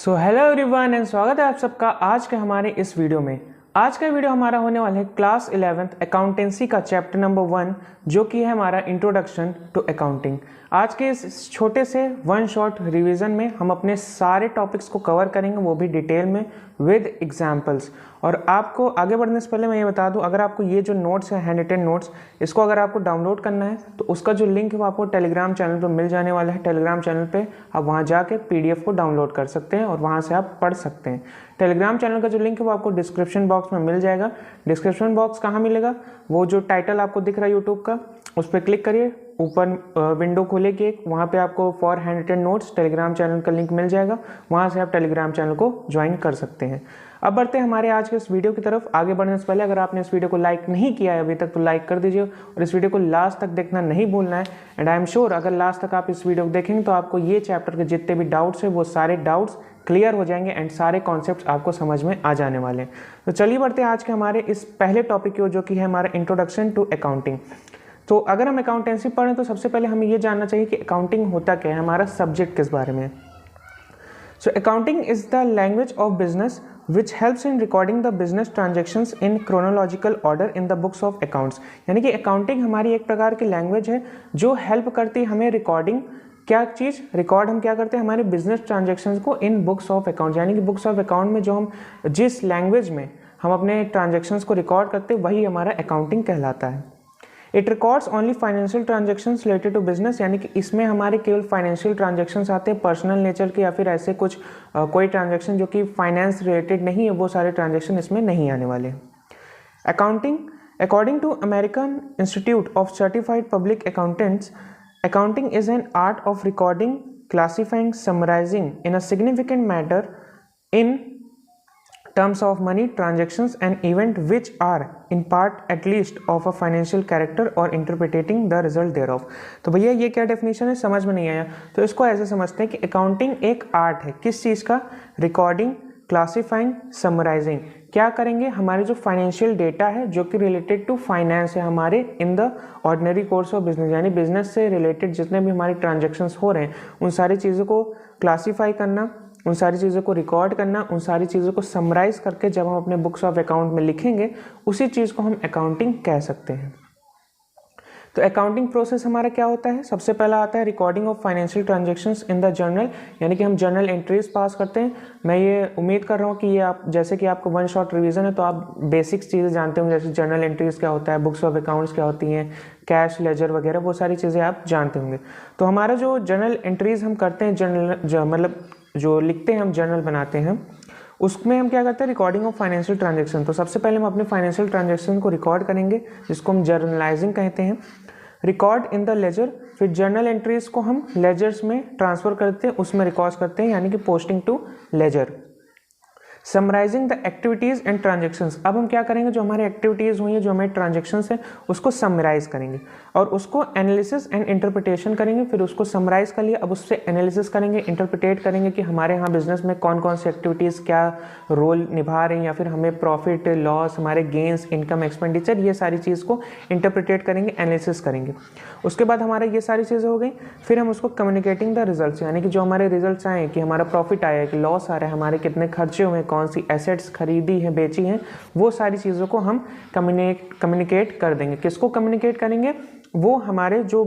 So hello everyone and स्वागत है आप सबका आज के हमारे इस वीडियो में। आज का वीडियो हमारा होने वाला है क्लास 11th अकाउंटेंसी का चैप्टर नंबर 1 जो कि है हमारा इंट्रोडक्शन टू अकाउंटिंग। आज के इस छोटे से वन शॉट रिवीजन में हम अपने सारे टॉपिक्स को कवर करेंगे, वो भी डिटेल में विद एग्जाम्पल्स। और आपको आगे बढ़ने से पहले मैं ये बता दूं, अगर आपको ये जो नोट्स है हैंड रिटन नोट्स, इसको अगर आपको डाउनलोड करना है तो उसका जो लिंक है वो आपको टेलीग्राम चैनल पर मिल जाने वाला है। टेलीग्राम चैनल पे आप वहाँ जाके PDF को डाउनलोड कर सकते हैं और वहाँ से आप पढ़ सकते हैं। टेलीग्राम चैनल का जो लिंक है वो आपको डिस्क्रिप्शन बॉक्स में मिल जाएगा। डिस्क्रिप्शन बॉक्स कहाँ मिलेगा? वो जो टाइटल आपको दिख रहा है यूट्यूब का, उस पर क्लिक करिए, ऊपर विंडो खोलेगी एक, वहाँ पे आपको for handwritten notes Telegram channel का लिंक मिल जाएगा। वहाँ से आप टेलीग्राम चैनल को ज्वाइन कर सकते हैं। अब बढ़ते हैं हमारे आज के इस वीडियो की तरफ। आगे बढ़ने से पहले अगर आपने इस वीडियो को लाइक नहीं किया है अभी तक तो लाइक कर दीजिए और इस वीडियो को लास्ट तक देखना नहीं भूलना है। एंड आई एम श्योर अगर लास्ट तक आप इस वीडियो को देखेंगे तो आपको ये चैप्टर के जितने भी डाउट्स हैं वो सारे डाउट्स क्लियर हो जाएंगे एंड सारे कॉन्सेप्ट्स आपको समझ में आ जाने वाले हैं। तो चलिए बढ़ते हैं आज के हमारे इस पहले टॉपिक की, जो कि है हमारा इंट्रोडक्शन टू अकाउंटिंग। तो अगर हम अकाउंटेंसी पढ़ें तो सबसे पहले हमें ये जानना चाहिए कि अकाउंटिंग होता क्या है, हमारा सब्जेक्ट किस बारे में। So accounting is the language of business which helps in recording the business transactions in chronological order in the books of accounts। यानी कि अकाउंटिंग हमारी एक प्रकार की लैंग्वेज है जो हेल्प करती है हमें रिकॉर्डिंग, क्या चीज़ रिकॉर्ड हम क्या करते हैं हमारे बिजनेस ट्रांजेक्शन्स को इन बुक्स ऑफ अकाउंट। यानी कि बुक्स ऑफ अकाउंट में जो हम जिस लैंग्वेज में हम अपने ट्रांजेक्शन्स को रिकॉर्ड करते हैं वही हमारा अकाउंटिंग कहलाता है। It records only financial transactions related to business, यानी कि इसमें हमारे केवल फाइनेंशियल ट्रांजेक्शन्स आते हैं, पर्सनल नेचर के या फिर ऐसे कुछ कोई ट्रांजेक्शन जो कि फाइनेंस रिलेटेड नहीं है वो सारे ट्रांजेक्शन इसमें नहीं आने वाले। Accounting according to American Institute of Certified Public Accountants, accounting is an art of recording, classifying, summarizing in a significant manner in terms of money transactions and event which are in part at least of a financial character or interpreting the result thereof। तो भैया ये क्या definition है, समझ में नहीं आया तो इसको ऐसे समझते हैं कि अकाउंटिंग एक आर्ट है, किस चीज़ का? Recording, classifying, summarising. क्या करेंगे? हमारे जो फाइनेंशियल डेटा है जो कि रिलेटेड टू फाइनेंस है हमारे in the ordinary course of business, यानी बिजनेस से रिलेटेड जितने भी हमारे ट्रांजेक्शन्स हो रहे हैं उन सारी चीज़ों को क्लासीफाई करना, उन सारी चीज़ों को रिकॉर्ड करना, उन सारी चीज़ों को समराइज करके जब हम अपने बुक्स ऑफ अकाउंट में लिखेंगे उसी चीज़ को हम अकाउंटिंग कह सकते हैं। तो अकाउंटिंग प्रोसेस हमारा क्या होता है? सबसे पहला आता है recording of financial transactions in the journal, यानी कि हम जर्नल एंट्रीज पास करते हैं। मैं ये उम्मीद कर रहा हूँ कि ये आप जैसे कि आपको वन शॉट रिवीजन है तो आप बेसिक्स चीज़ें जानते होंगे, जैसे जर्नल एंट्रीज क्या होता है, बुक्स ऑफ अकाउंट्स क्या होती हैं, कैश लेजर वगैरह, वो सारी चीज़ें आप जानते होंगे। तो हमारा जो जर्नल एंट्रीज हम करते हैं, जर्नल मतलब जो लिखते हैं हम, जर्नल बनाते हैं, उसमें हम क्या करते हैं? Recording of financial transaction. तो सबसे पहले हम अपने फाइनेंशियल ट्रांजैक्शन को रिकॉर्ड करेंगे जिसको हम जर्नलाइजिंग कहते हैं। रिकॉर्ड इन द लेजर, फिर जर्नल एंट्रीज को हम लेजर्स में ट्रांसफर करते हैं, उसमें रिकॉर्ड करते हैं, यानी कि posting to ledger. Summarising the activities and transactions, अब हम क्या करेंगे? जो हमारी एक्टिविटीज़ हुई हैं, जो हमारे ट्रांजेक्शन्स हैं, उसको समराइज करेंगे और उसको एनालिसिस एंड इंटरप्रिटेशन करेंगे। फिर उसको समराइज कर लिया, अब उससे एनालिसिस करेंगे, इंटरप्रिटेट करेंगे कि हमारे यहाँ बिजनेस में कौन कौन सी एक्टिविटीज़ क्या रोल निभा रही हैं, या फिर हमें प्रॉफिट लॉस, हमारे गेंस, इनकम, एक्सपेंडिचर, ये सारी चीज़ को इंटरप्रिटेट करेंगे, एनालिसिस करेंगे। उसके बाद हमारे ये सारी चीज़ें हो गई, फिर हम उसको कम्युनिकेटिंग द रिजल्ट्स, यानी कि जो हमारे रिजल्ट्स आए कि हमारा प्रॉफिट आया है कि लॉस आ रहा है, हमारे कितने खर्चे हुए, कौन सी एसेट्स खरीदी हैं, बेची हैं, वो सारी चीज़ों को हम कम्युनिकेट कर देंगे। किसको कम्युनिकेट करेंगे? वो हमारे जो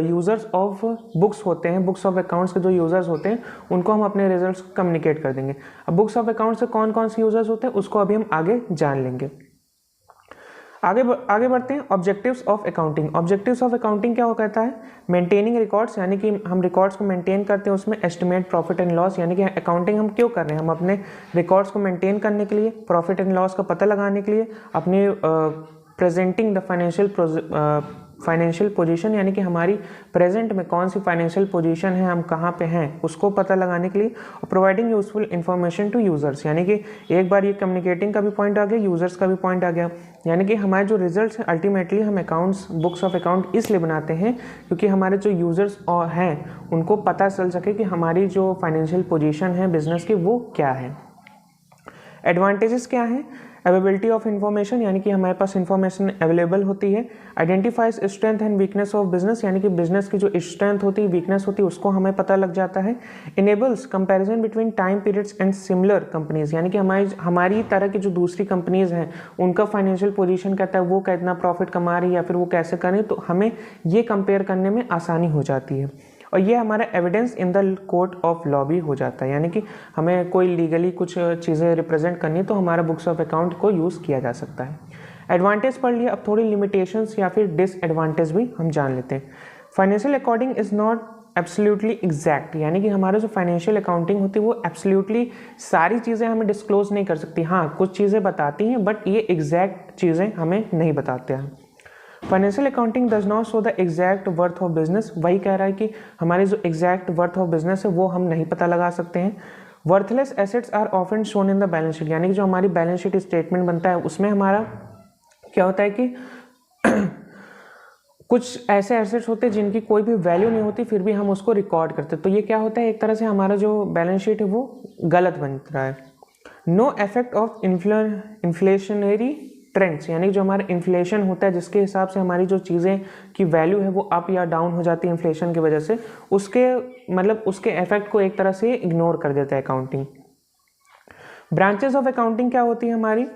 यूज़र्स ऑफ बुक्स होते हैं, बुक्स ऑफ अकाउंट्स के जो यूज़र्स होते हैं उनको हम अपने रिजल्ट्स कम्युनिकेट कर देंगे। अब बुक्स ऑफ अकाउंट्स से कौन कौन से यूज़र्स होते हैं उसको अभी हम आगे जान लेंगे। आगे बढ़ते हैं। Objectives of accounting. Objectives of accounting क्या हो कहता है? मेंटेनिंग रिकॉर्ड्स, यानी कि हम रिकॉर्ड्स को मेंटेन करते हैं, उसमें एस्टिमेट प्रॉफिट एंड लॉस, यानी कि अकाउंटिंग हम क्यों कर रहे हैं? हम अपने रिकॉर्ड्स को मेंटेन करने के लिए, प्रॉफिट एंड लॉस का पता लगाने के लिए, अपनी प्रेजेंटिंग द फाइनेंशियल पोजीशन, यानी कि हमारी प्रेजेंट में कौन सी फाइनेंशियल पोजीशन है, हम कहाँ पे हैं, उसको पता लगाने के लिए। और providing useful information to users, यानी कि एक बार ये कम्युनिकेटिंग का भी पॉइंट आ गया, यूजर्स का भी पॉइंट आ गया, यानी कि हमारे जो रिजल्ट्स हैं अल्टीमेटली हम अकाउंट्स, बुक्स ऑफ अकाउंट इसलिए बनाते हैं क्योंकि हमारे जो यूजर्स हैं उनको पता चल सके कि हमारी जो फाइनेंशियल पोजीशन है बिजनेस की वो क्या है। एडवांटेजेस क्या हैं? अवेलेबिलिटी ऑफ इन्फॉर्मेशन यानी कि हमारे पास इन्फॉर्मेशन अवेलेबल होती है। Identifies strength and weakness of business यानी कि बिजनेस की जो स्ट्रेंथ होती है, वीकनेस होती है, उसको हमें पता लग जाता है। Enables comparison between time periods and similar companies यानी कि हमारी तरह की जो दूसरी कंपनीज हैं उनका फाइनेंशियल पोजीशन कहता है वो कितना प्रॉफिट कमा रही है या फिर वो कैसे कर रही है, तो हमें ये कंपेयर करने में आसानी हो जाती है। और ये हमारा evidence in the court of law भी हो जाता है, यानी कि हमें कोई लीगली कुछ चीज़ें रिप्रेजेंट करनी तो हमारा बुक्स ऑफ अकाउंट को यूज़ किया जा सकता है। एडवांटेज पढ़ लिया, अब थोड़ी लिमिटेशंस या फिर डिसएडवांटेज भी हम जान लेते हैं। Financial accounting is not absolutely exact यानी कि हमारा जो फाइनेंशियल अकाउंटिंग होती है वो एब्सोल्युटली सारी चीज़ें हमें डिस्क्लोज नहीं कर सकती। हाँ, कुछ चीज़ें बताती हैं बट ये एग्जैक्ट चीज़ें हमें नहीं बताते हैं। Financial accounting does not show the exact worth of business, वही कह रहा है कि हमारी जो एग्जैक्ट वर्थ ऑफ बिजनेस है वो हम नहीं पता लगा सकते हैं। Worthless assets are often shown in the balance sheet यानी कि जो हमारी बैलेंस शीट स्टेटमेंट बनता है उसमें हमारा क्या होता है कि कुछ ऐसे एसेट्स होते हैं जिनकी कोई भी वैल्यू नहीं होती फिर भी हम उसको रिकॉर्ड करते हैं, तो ये क्या होता है, एक तरह से हमारा जो बैलेंस शीट है वो गलत बन रहा है। No effect of inflationary trends यानी जो हमारा इन्फ्लेशन होता है जिसके हिसाब से हमारी जो चीज़ें की वैल्यू है वो अप या डाउन हो जाती है इन्फ्लेशन की वजह से, उसके इफेक्ट को एक तरह से इग्नोर कर देता है अकाउंटिंग। ब्रांचेस ऑफ अकाउंटिंग क्या होती है हमारी?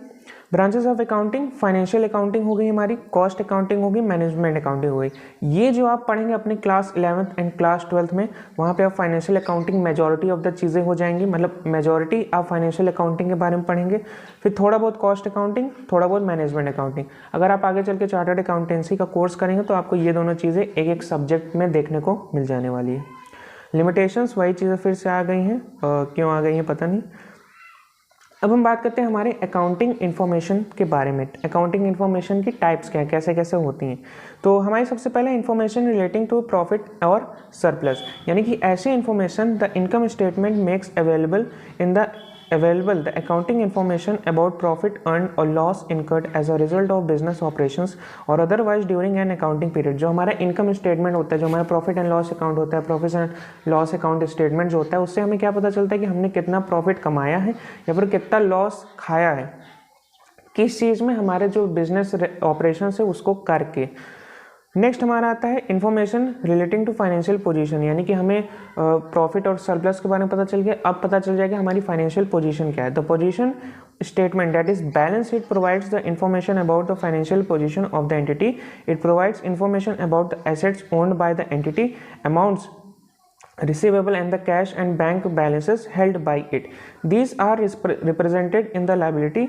Branches of accounting financial accounting हो गई हमारी, कॉस्ट अकाउंटिंग होगी, मैनेजमेंट अकाउंटिंग हो गई। ये जो आप पढ़ेंगे अपने class 11th and class 12th में, वहाँ पे आप financial accounting majority of the चीज़ें हो जाएंगी, मतलब मेजॉरिटी आप फाइनेंशियल अकाउंटिंग के बारे में पढ़ेंगे, फिर थोड़ा बहुत कॉस्ट अकाउंटिंग, थोड़ा बहुत मैनेजमेंट अकाउंटिंग। अगर आप आगे चल के चार्टर्ड अकाउंटेंसी का कोर्स करेंगे तो आपको ये दोनों चीज़ें एक एक सब्जेक्ट में देखने को मिल जाने वाली है। लिमिटेशंस वही चीज़ें फिर से आ गई हैं, क्यों आ गई हैं पता नहीं। अब हम बात करते हैं हमारे अकाउंटिंग इन्फॉर्मेशन के बारे में। अकाउंटिंग इन्फॉर्मेशन की टाइप्स क्या हैं, कैसे कैसे होती हैं। तो हमारी सबसे पहले इन्फॉर्मेशन रिलेटिंग टू प्रॉफिट और सरप्लस यानी कि ऐसे information the income statement makes available the accounting information about profit earned or loss incurred as a result of business operations or otherwise during an accounting period। जो हमारा income statement होता है, जो हमारा प्रॉफिट एंड लॉस अकाउंट होता है, profit and loss account statement जो होता है, उससे हमें क्या पता चलता है कि हमने कितना प्रॉफिट कमाया है या फिर कितना लॉस खाया है किस चीज़ में, हमारे जो बिजनेस ऑपरेशन है उसको करके। नेक्स्ट हमारा आता है information relating to financial position यानी कि हमें प्रॉफिट और सरप्लस के बारे में पता चल गया। अब पता चल जाएगा हमारी फाइनेंशियल पोजीशन क्या है। The position statement that is balance sheet provides the information about the financial position of the entity. It provides information about the assets owned by the entity, amounts receivable and the cash and bank balances held by it. These are represented in the liability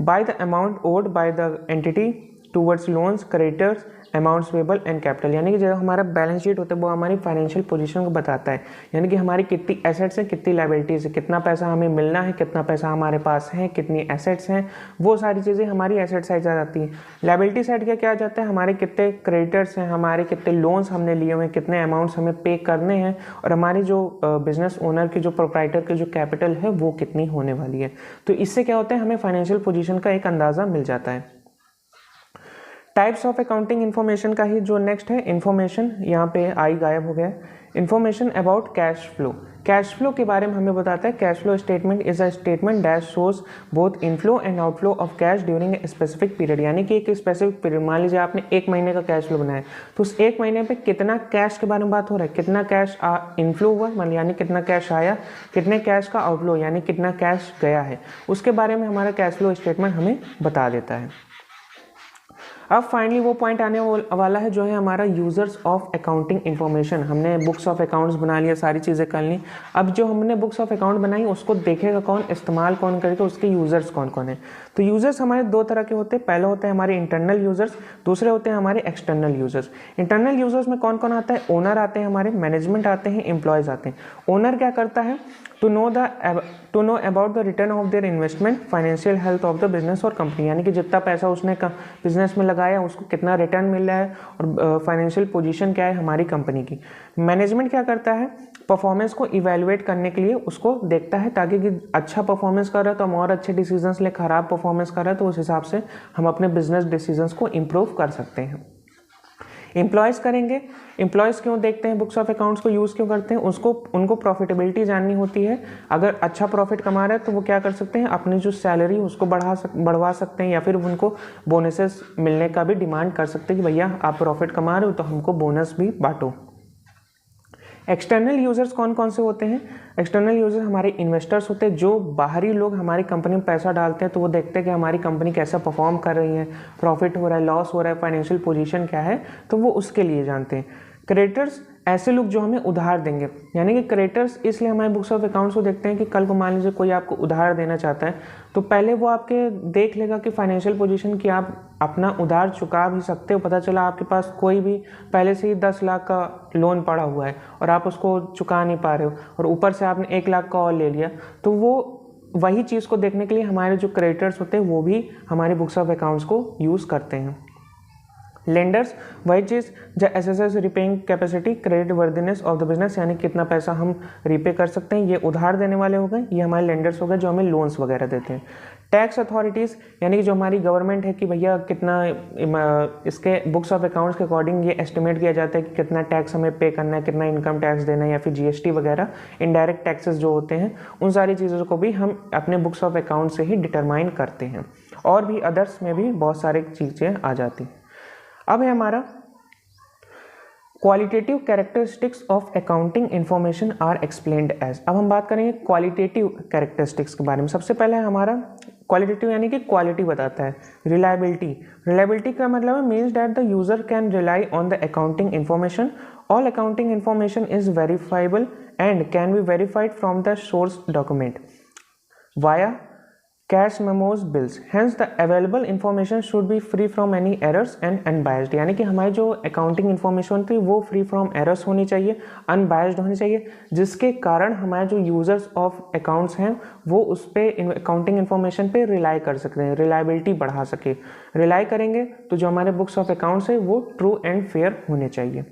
by the amount owed by the entity towards loans, creditors, amounts payable and capital. यानी कि जो हमारा balance sheet होता है वो हमारी financial position को बताता है, यानी कि हमारी कितनी एसेट्स हैं, कितनी लायबिलिटीज़ है, कितना पैसा हमें मिलना है, कितना पैसा हमारे पास है, कितनी एसेट्स हैं, वो सारी चीज़ें हमारी एसेट साइड आ जाती हैं। लायबिलिटी साइड क्या क्या आ जाता है, हमारे कितने क्रेडिटर्स हैं, हमारे कितने लोन्स हमने लिए हुए हैं, कितने अमाउंट्स हमें पे करने हैं, और हमारी जो बिजनेस ओनर की जो प्रोप्राइटर की जो कैपिटल है वो कितनी होने वाली है। तो इससे क्या होता है, हमें फाइनेंशियल पोजीशन का एक अंदाज़ा मिल जाता है। टाइप्स ऑफ अकाउंटिंग इन्फॉर्मेशन का ही जो नेक्स्ट है इन्फॉर्मेशन, यहाँ पे आई गायब हो गया। Information about cash flow. Cash flow के बारे में हमें बताता है cash flow statement is a statement that shows both inflow and outflow of cash during a specific period. यानी कि एक स्पेसिफिक पीरियड, मान लीजिए आपने एक महीने का कैश फ्लो बनाया तो उस एक महीने पे कितना कैश के बारे में बात हो रहा है, कितना कैश इनफ्लो हुआ मतलब यानी कितना कैश आया, कितने कैश का आउटफ्लो यानी कितना कैश गया है, उसके बारे में हमारा कैश फ्लो स्टेटमेंट हमें बता देता है। अब फाइनली वो पॉइंट आने वाला है जो है हमारा यूज़र्स ऑफ अकाउंटिंग इन्फॉर्मेशन। हमने बुक्स ऑफ अकाउंट्स बना लिया, सारी चीज़ें कर ली। अब जो हमने बुक्स ऑफ अकाउंट बनाई उसको देखेगा कौन, इस्तेमाल कौन करेगा, उसके यूज़र्स कौन कौन है। तो यूज़र्स हमारे दो तरह के होते हैं, पहले होते हैं हमारे इंटरनल यूज़र्स, दूसरे होते हैं हमारे एक्सटर्नल यूज़र्स। इंटरनल यूज़र्स में कौन कौन आता है, ओनर आते हैं हमारे, मैनेजमेंट आते हैं, एम्प्लॉयज़ आते हैं। ओनर क्या करता है, to know about the return of their investment, financial health of the business और कंपनी, यानी कि जितना पैसा उसने बिजनेस में लगाया उसको कितना रिटर्न मिल रहा है और फाइनेंशियल पोजीशन क्या है हमारी कंपनी की। मैनेजमेंट क्या करता है, परफॉर्मेंस को इवैल्यूएट करने के लिए उसको देखता है ताकि कि अच्छा परफॉर्मेंस कर रहा है तो हम और अच्छे डिसीजंस ले, खराब परफॉर्मेंस कर रहा है तो उस हिसाब से हम अपने बिजनेस डिसीजंस को इम्प्रूव कर सकते हैं। एम्प्लॉयज़ करेंगे। एम्प्लॉयज़ क्यों देखते हैं बुक्स ऑफ अकाउंट्स को, यूज़ क्यों करते हैं, उनको प्रॉफिटेबिलिटी जाननी होती है। अगर अच्छा प्रॉफिट कमा रहे हैं तो वो क्या कर सकते हैं, अपनी जो सैलरी उसको बढ़वा सकते हैं, या फिर उनको बोनसेस मिलने का भी डिमांड कर सकते हैं कि भैया आप प्रॉफिट कमा रहे हो तो हमको बोनस भी बांटो। एक्सटर्नल यूजर्स कौन कौन से होते हैं? एक्सटर्नल यूजर्स हमारे इन्वेस्टर्स होते हैं, जो बाहरी लोग हमारी कंपनी में पैसा डालते हैं तो वो देखते हैं कि हमारी कंपनी कैसा परफॉर्म कर रही है, प्रॉफिट हो रहा है, लॉस हो रहा है, फाइनेंशियल पोजीशन क्या है, तो वो उसके लिए जानते हैं। क्रेडिटर्स ऐसे लोग जो हमें उधार देंगे, यानी कि क्रेडिटर्स इसलिए हमारे बुक्स ऑफ अकाउंट्स को देखते हैं कि कल को मान लीजिए कोई आपको उधार देना चाहता है तो पहले वो आपके देख लेगा कि फाइनेंशियल पोजीशन की आप अपना उधार चुका भी सकते हो। पता चला आपके पास कोई भी पहले से ही 10 लाख का लोन पड़ा हुआ है और आप उसको चुका नहीं पा रहे हो और ऊपर से आपने 1 लाख का और ले लिया, तो वो वही चीज़ को देखने के लिए हमारे जो क्रेडिटर्स होते हैं वो भी हमारे बुक्स ऑफ अकाउंट्स को यूज़ करते हैं। लेंडर्स वही चीज़ जो assesses repaying capacity, credit worthiness of the business, यानी कितना पैसा हम रिपे कर सकते हैं, ये उधार देने वाले हो गए, ये हमारे लेंडर्स हो गए जो हमें लोन्स वगैरह देते हैं। टैक्स अथॉरिटीज़ यानी कि जो हमारी गवर्नमेंट है कि भैया कितना इसके बुक्स ऑफ अकाउंट्स के अकॉर्डिंग ये एस्टिमेट किया जाता है कि कितना टैक्स हमें पे करना है, कितना इनकम टैक्स देना है, या फिर जीएसटी वगैरह इनडायरेक्ट टैक्सेस जो होते हैं, उन सारी चीज़ों को भी हम अपने बुक्स ऑफ अकाउंट से ही डिटरमाइन करते हैं। और भी अदर्स में भी बहुत सारी चीज़ें आ जाती हैं। अब है हमारा qualitative characteristics of accounting information are explained as. अब हम बात करेंगे क्वालिटेटिव कैरेक्टरिस्टिक्स के बारे में। सबसे पहले है हमारा क्वालिटेटिव यानी कि क्वालिटी बताता है। रिलायबिलिटी, रिलायबिलिटी का मतलब है means that the user can rely on the accounting information. All accounting information is verifiable and can be verified from the source document via cash memos bills, hence the available information should be free from any errors and unbiased. यानी कि हमारी जो accounting information होती है वो free from errors होनी चाहिए, unbiased होनी चाहिए, जिसके कारण हमारे जो यूजर्स ऑफ अकाउंट्स हैं वो उस पर अकाउंटिंग इन्फॉर्मेशन पे रिलाई कर सकते हैं, रिलायबिलिटी बढ़ा सके। रिलाई करेंगे तो जो हमारे बुक्स ऑफ अकाउंट्स है वो ट्रू एंड फेयर होने चाहिए।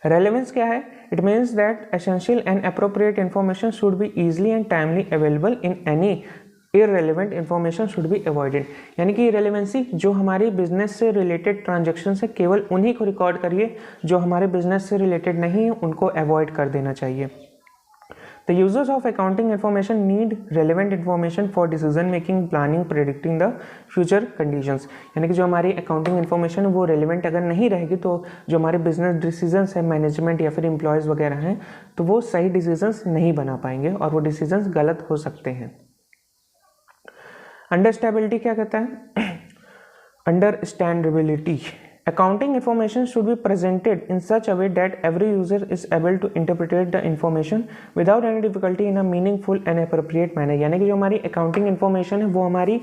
रेलेवेंस क्या है? It means that essential and appropriate information should be easily and timely available in any irrelevant information should be avoided. यानी कि रेलेवेंसी जो हमारी बिजनेस से रिलेटेड ट्रांजेक्शन है केवल उन्हीं को रिकॉर्ड करिए, जो हमारे बिजनेस से रिलेटेड नहीं है उनको अवॉइड कर देना चाहिए। The users of accounting information need relevant information for decision making, planning, predicting the future conditions. यानी कि जो हमारी अकाउंटिंग इन्फॉर्मेशन है वो रेलेवेंट अगर नहीं रहेगी तो जो हमारे बिजनेस डिसीजंस है, मैनेजमेंट या फिर एम्प्लॉयज़ वगैरह हैं, तो वो सही डिसीजंस नहीं बना पाएंगे और वो डिसीजंस गलत हो सकते हैं। अंडरस्टैंडेबिलिटी क्या कहता है? Understandability, accounting information should be presented in such a way that every user is able to interpret the information without any difficulty in a meaningful and appropriate manner। यानी कि जो हमारी अकाउंटिंग इन्फॉर्मेशन है वो हमारी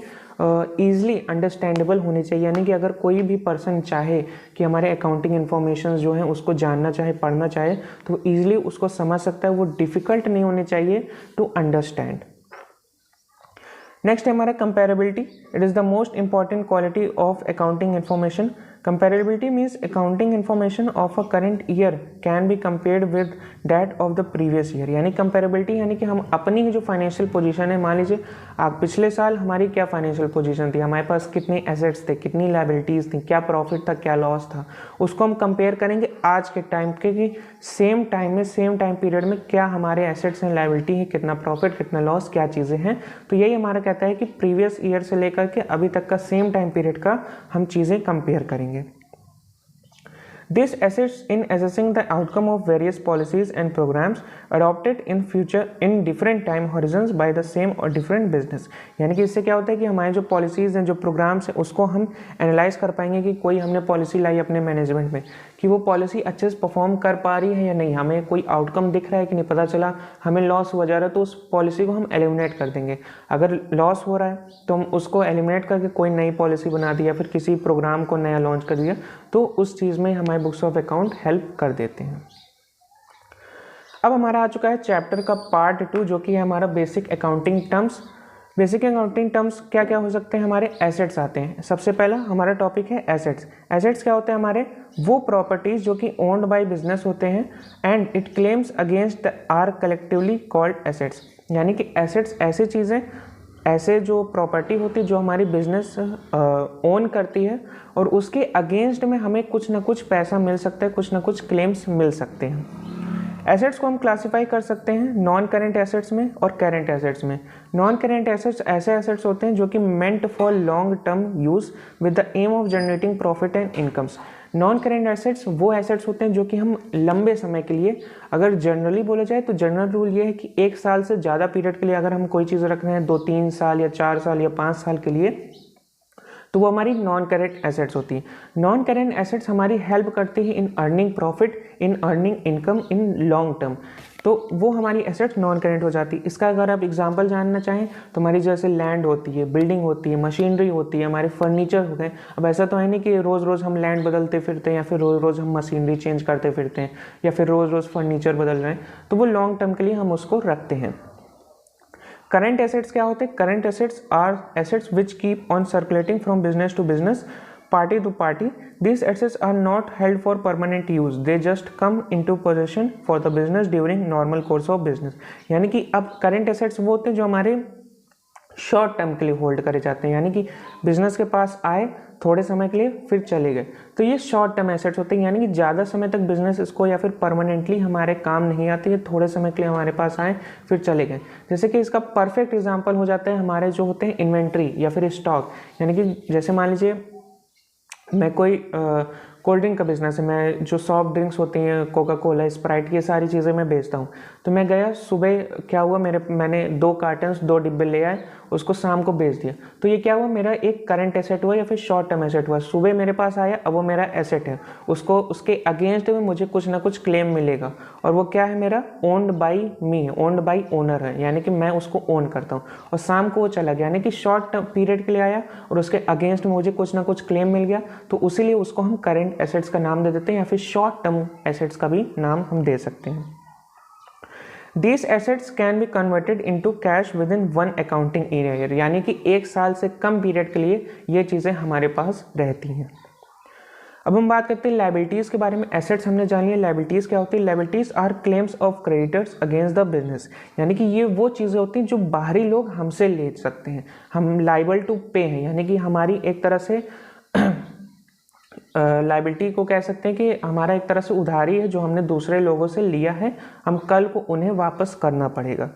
ईजिली अंडरस्टैंडेबल होनी चाहिए। यानी कि अगर कोई भी पर्सन चाहे कि हमारे अकाउंटिंग इन्फॉर्मेशन जो है उसको जानना चाहे, पढ़ना चाहे, तो वो ईजिली उसको समझ सकता है, वो डिफ़िकल्ट नहीं होनी चाहिए टू अंडरस्टैंड। नेक्स्ट है हमारा comparability. It is the most important quality of accounting information. Comparability means accounting information of a current year can be compared with that of the previous year। यानी comparability यानी कि हम अपनी जो financial position है, मान लीजिए आप पिछले साल हमारी क्या फाइनेंशियल पोजीशन थी, हमारे पास कितने एसेट्स थे, कितनी लायबिलिटीज़ थी, क्या प्रॉफिट था, क्या लॉस था, उसको हम कंपेयर करेंगे आज के टाइम के कि सेम टाइम में, सेम टाइम पीरियड में क्या हमारे एसेट्स हैं, लायबिलिटी है, कितना प्रॉफिट, कितना लॉस, क्या चीज़ें हैं। तो यही हमारा कहता है कि प्रीवियस ईयर से लेकर के अभी तक का सेम टाइम पीरियड का हम चीज़ें कंपेयर करेंगे। This assists in assessing the outcome of various policies and programs adopted in future in different time horizons by the same or different business। यानी कि इससे क्या होता है कि हमारे जो पॉलिसीज़ हैं, जो प्रोग्राम्स हैं, उसको हम एनालाइज कर पाएंगे कि कोई हमने पॉलिसी लाई अपने मैनेजमेंट में कि वो पॉलिसी अच्छे से परफॉर्म कर पा रही है या नहीं, हमें कोई आउटकम दिख रहा है कि नहीं, पता चला हमें लॉस हुआ जा रहा है तो उस पॉलिसी को हम एलिमिनेट कर देंगे। अगर लॉस हो रहा है तो हम उसको एलिमिनेट करके कोई नई पॉलिसी बना दी या फिर किसी प्रोग्राम को नया लॉन्च कर दिया, तो उस चीज़ में हमारे बुक्स ऑफ अकाउंट हेल्प कर देते हैं। अब हमारा आ चुका है चैप्टर का पार्ट 2 जो कि है हमारा basic accounting terms. Basic accounting terms क्या क्या हो सकते हैं? हमारे एसेट्स आते हैं। सबसे पहला हमारा टॉपिक है एसेट्स। एसेट्स क्या होते हैं? हमारे वो प्रॉपर्टीज जो कि ओन्ड बाय बिजनेस होते हैं and it claims against are collectively called assets. यानी कि एसेट्स ऐसी चीज़ें, ऐसे जो प्रॉपर्टी होती है जो हमारी बिजनेस ओन करती है और उसके अगेंस्ट में हमें कुछ ना कुछ पैसा मिल सकता है, कुछ ना कुछ क्लेम्स मिल सकते हैं। एसेट्स को हम क्लासीफाई कर सकते हैं नॉन करेंट एसेट्स में और करेंट एसेट्स में। नॉन करेंट एसेट्स ऐसे एसेट्स होते हैं जो कि meant for long term use with the aim of generating profit and incomes. Non current assets वो एसेट्स होते हैं जो कि हम लंबे समय के लिए, अगर जनरली बोला जाए तो जनरल रूल ये है कि 1 साल से ज़्यादा पीरियड के लिए अगर हम कोई चीज़ रख रहे हैं, 2-3 साल या 4 साल या 5 साल के लिए, तो वो हमारी नॉन करेंट एसेट्स होती है। नॉन करेंट एसेट्स हमारी हेल्प करती है in earning profit, in earning income in long term, तो वो हमारी एसेट्स नॉन करेंट हो जाती है। इसका अगर आप एग्जांपल जानना चाहें तो हमारी जैसे लैंड होती है, बिल्डिंग होती है, मशीनरी होती है, हमारे फर्नीचर होते हैं। अब ऐसा तो है नहीं कि रोज़ रोज़ हम लैंड बदलते फिरते हैं या फिर रोज़ रोज़ हम मशीनरी चेंज करते फिरते हैं या फिर रोज़ रोज़ फर्नीचर बदल रहे हैं, तो वो लॉन्ग टर्म के लिए हम उसको रखते हैं। करंट एसेट्स क्या होते हैं? Current assets are assets which keep on circulating from business to business, party to party. These assets are not held for permanent use. They just come into possession for the business during normal course of business. यानी कि अब current assets वो होते हैं जो हमारे short term के लिए होल्ड करे जाते हैं, यानी कि बिजनेस के पास आए थोड़े समय के लिए फिर चले गए, तो ये शॉर्ट टर्म एसेट्स होते हैं। यानी कि ज़्यादा समय तक बिजनेस इसको या फिर परमानेंटली हमारे काम नहीं आती है, थोड़े समय के लिए हमारे पास आए फिर चले गए। जैसे कि इसका परफेक्ट एग्जांपल हो जाता है हमारे जो होते हैं इन्वेंट्री या फिर स्टॉक। यानी कि जैसे मान लीजिए मैं कोई कोल्ड ड्रिंक का बिजनेस है, मैं जो सॉफ्ट ड्रिंक्स होती हैं, कोका कोला, स्प्राइट, ये सारी चीज़ें मैं बेचता हूँ। तो मैं गया सुबह, क्या हुआ, मैंने 2 कार्टन्स 2 डिब्बे ले आए, उसको शाम को बेच दिया, तो ये क्या हुआ, मेरा एक करंट एसेट हुआ या फिर शॉर्ट टर्म एसेट हुआ। सुबह मेरे पास आया, अब वो मेरा एसेट है, उसको उसके अगेंस्ट में मुझे कुछ ना कुछ क्लेम मिलेगा, और वो क्या है, मेरा owned by me, owned by owner है, यानी कि मैं उसको ओन करता हूँ। और शाम को वो चला गया, यानी कि शॉर्ट टर्म पीरियड के लिए आया और उसके अगेंस्ट में मुझे कुछ ना कुछ क्लेम मिल गया, तो इसीलिए उसको हम करंट एसेट्स का नाम दे देते हैं या फिर शॉर्ट टर्म एसेट्स का भी नाम हम दे सकते हैं। These assets can be converted into cash within 1 accounting year, यानी कि 1 साल से कम पीरियड के लिए ये चीज़ें हमारे पास रहती हैं। अब हम बात करते हैं लायबिलिटीज़ के बारे में। एसेट्स हमने जान लिया, लायबिलिटीज़ क्या होती है? Liabilities are claims of creditors against the business, यानी कि ये वो चीज़ें होती हैं जो बाहरी लोग हमसे ले सकते हैं, हम लाइबल टू पे हैं, यानी कि हमारी एक तरह से लायबिलिटी को कह सकते हैं कि हमारा एक तरह से उधारी है जो हमने दूसरे लोगों से लिया है, हम कल को उन्हें वापस करना पड़ेगा।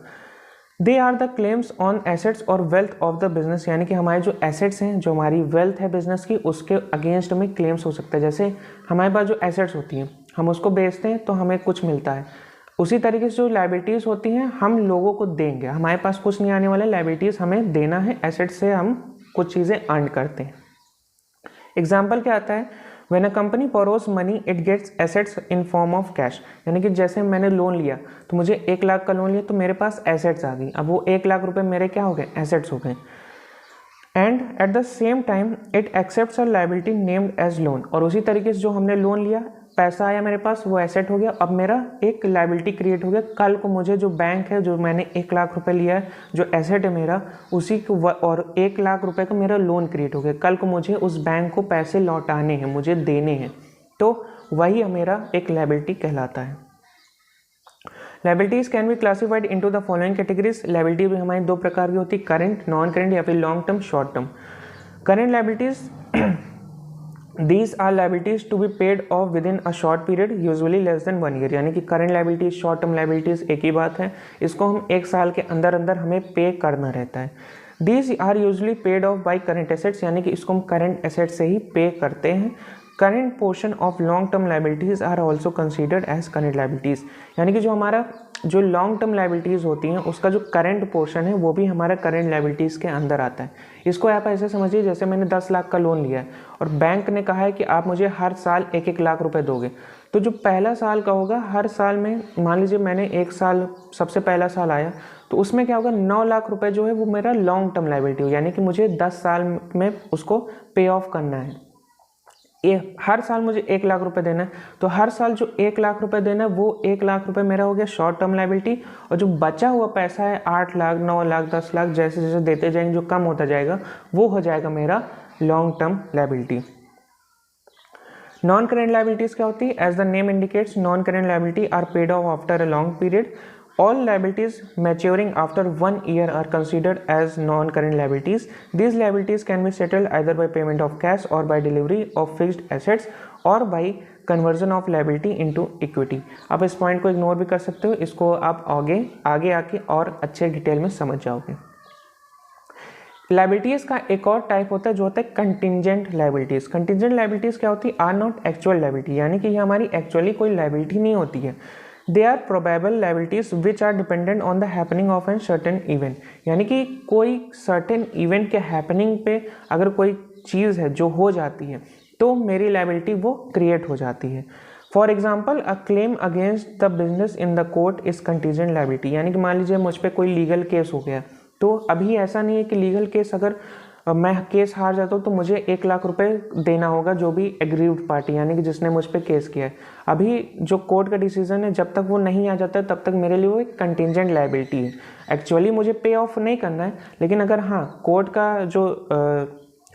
They are the claims on assets और वेल्थ ऑफ द बिजनेस, यानी कि हमारे जो एसेट्स हैं, जो हमारी वेल्थ है बिजनेस की, उसके अगेंस्ट में क्लेम्स हो सकता है। जैसे हमारे पास जो एसेट्स होती हैं, हम उसको बेचते हैं तो हमें कुछ मिलता है, उसी तरीके से जो लायबिलिटीज़ होती हैं हम लोगों को देंगे, हमारे पास कुछ नहीं आने वाला, लायबिलिटीज़ हमें देना है, एसेट्स से हम कुछ चीज़ें अर्न करते हैं। एग्जाम्पल क्या आता है? When a company borrows money, it gets assets in form of cash, यानी कि जैसे मैंने लोन लिया तो मुझे 1 लाख का लोन लिया तो मेरे पास एसेट्स आ गई, अब वो 1 लाख रुपए मेरे क्या हो गए? एसेट्स हो गए। And at the same time it accepts a liability named as loan, और उसी तरीके से जो हमने लोन लिया, पैसा आया मेरे पास, वो एसेट हो गया, अब मेरा एक लायबिलिटी क्रिएट हो गया, कल को मुझे जो बैंक है, जो मैंने 1 लाख रुपए लिया है, जो एसेट है मेरा, उसी को और 1 लाख रुपए का मेरा लोन क्रिएट हो गया, कल को मुझे उस बैंक को पैसे लौटाने हैं, मुझे देने हैं, तो वही मेरा एक लायबिलिटी कहलाता है। Liabilities can be classified into the following categories. Liability भी हमारी 2 प्रकार की होती है, करंट, नॉन करंट या फिर long term, short term. Current liabilities These are liabilities to be paid off within a short period, usually less than 1 year, यानी कि current liabilities, short term liabilities एक ही बात है, इसको हम 1 साल के अंदर अंदर हमें पे करना रहता है। These are usually paid off by current assets, यानी कि इसको हम करंट एसेट से ही पे करते हैं। Current portion of long term liabilities are also considered as current liabilities, यानी कि जो हमारा जो लॉन्ग टर्म लायबिलिटीज़ होती हैं उसका जो करंट पोर्शन है वो भी हमारा करंट लायबिलिटीज़ के अंदर आता है। इसको आप ऐसे समझिए, जैसे मैंने 10 लाख का लोन लिया है और बैंक ने कहा है कि आप मुझे हर साल 1-1 लाख रुपए दोगे, तो जो पहला साल का होगा, हर साल में मान लीजिए मैंने 1 साल, सबसे पहला साल आया तो उसमें क्या होगा, 9 लाख रुपए जो है वो मेरा लॉन्ग टर्म लायबिलिटी हो, यानी कि मुझे 10 साल में उसको पे ऑफ करना है। हर साल मुझे 1 लाख रुपए देना है, तो हर साल जो 1 लाख रुपए देना है वो 1 लाख रुपए मेरा हो गया शॉर्ट टर्म लायबिलिटी, और जो बचा हुआ पैसा है 8 लाख, 9 लाख, 10 लाख, जैसे जैसे देते जाएंगे, जो कम होता जाएगा वो हो जाएगा मेरा long term liability. Non current liabilities क्या होती है? As the name indicates, non current liability are paid off after a long period. All liabilities maturing after 1 year are considered as non-current liabilities. These liabilities can be settled either by payment of cash or by delivery of fixed assets or by conversion of liability into equity. आप इस point को ignore भी कर सकते हो, इसको आप आगे आके और अच्छे डिटेल में समझ जाओगे। लाइबिलिटीज़ का एक और टाइप होता है जो होता है कंटिंजेंट लाइबिलिटीज़। कंटिंजेंट लाइबिलिटीज़ क्या होती है? आर नॉट एक्चुअल लाइबिलिटी, यानी कि ये हमारी एक्चुअली कोई लाइबिलिटी नहीं होती है। They are probable liabilities which are dependent on the happening of uncertain event, यानी कि कोई सर्टेन इवेंट के हैपनिंग पे अगर कोई चीज़ है जो हो जाती है तो मेरी लाइबिलिटी वो क्रिएट हो जाती है। For example, a claim against the business in the court is contingent liability, यानी कि मान लीजिए मुझ पर कोई लीगल केस हो गया, तो अभी ऐसा नहीं है कि लीगल केस अगर मैं केस हार जाता हूँ तो मुझे 1 लाख रुपए देना होगा जो भी एग्रीव्ड पार्टी, यानी कि जिसने मुझ पे केस किया है। अभी जो कोर्ट का डिसीजन है, जब तक वो नहीं आ जाता है तब तक मेरे लिए वो एक कंटिंजेंट लाइबिलिटी है। एक्चुअली मुझे पे ऑफ नहीं करना है, लेकिन अगर हाँ कोर्ट का जो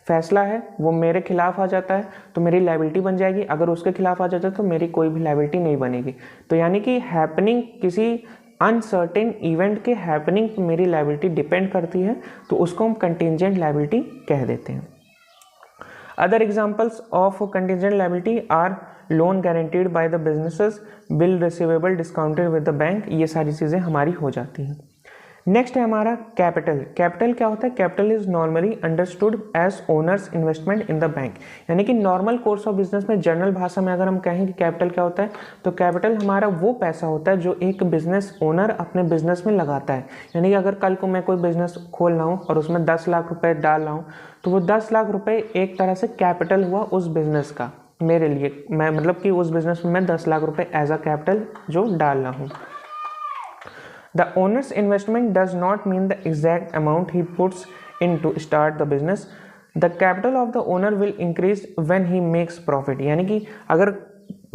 फैसला है वो मेरे खिलाफ आ जाता है तो मेरी लाइबिलिटी बन जाएगी, अगर उसके खिलाफ आ जाता है तो मेरी कोई भी लाइबिलिटी नहीं बनेगी। तो यानी कि हैपनिंग, किसी अनसर्टेन इवेंट के हैपनिंग पर मेरी लाइबिलिटी डिपेंड करती है, तो उसको हम कंटिंजेंट लाइबिलिटी कह देते हैं। Other examples of contingent liability are loan guaranteed by the businesses, bill receivable discounted with the bank, ये सारी चीज़ें हमारी हो जाती हैं। नेक्स्ट है हमारा कैपिटल। कैपिटल क्या होता है? Capital is normally understood as owners investment in the bank, यानी कि नॉर्मल कोर्स ऑफ बिजनेस में जनरल भाषा में अगर हम कहें कि कैपिटल क्या होता है, तो कैपिटल हमारा वो पैसा होता है जो एक बिजनेस ओनर अपने बिजनेस में लगाता है। यानी कि अगर कल को मैं कोई बिजनेस खोल रहा हूँ और उसमें 10 लाख रुपए डाल रहा हूँ, तो वो 10 लाख रुपए एक तरह से कैपिटल हुआ उस बिजनेस का मेरे लिए। मैं मतलब कि उस बिजनेस में मैं 10 लाख रुपए एज अ कैपिटल जो डाल रहा हूँ। The owner's investment does not mean the exact amount he puts in to start the business. The capital of the owner will increase when he makes profit. यानी कि अगर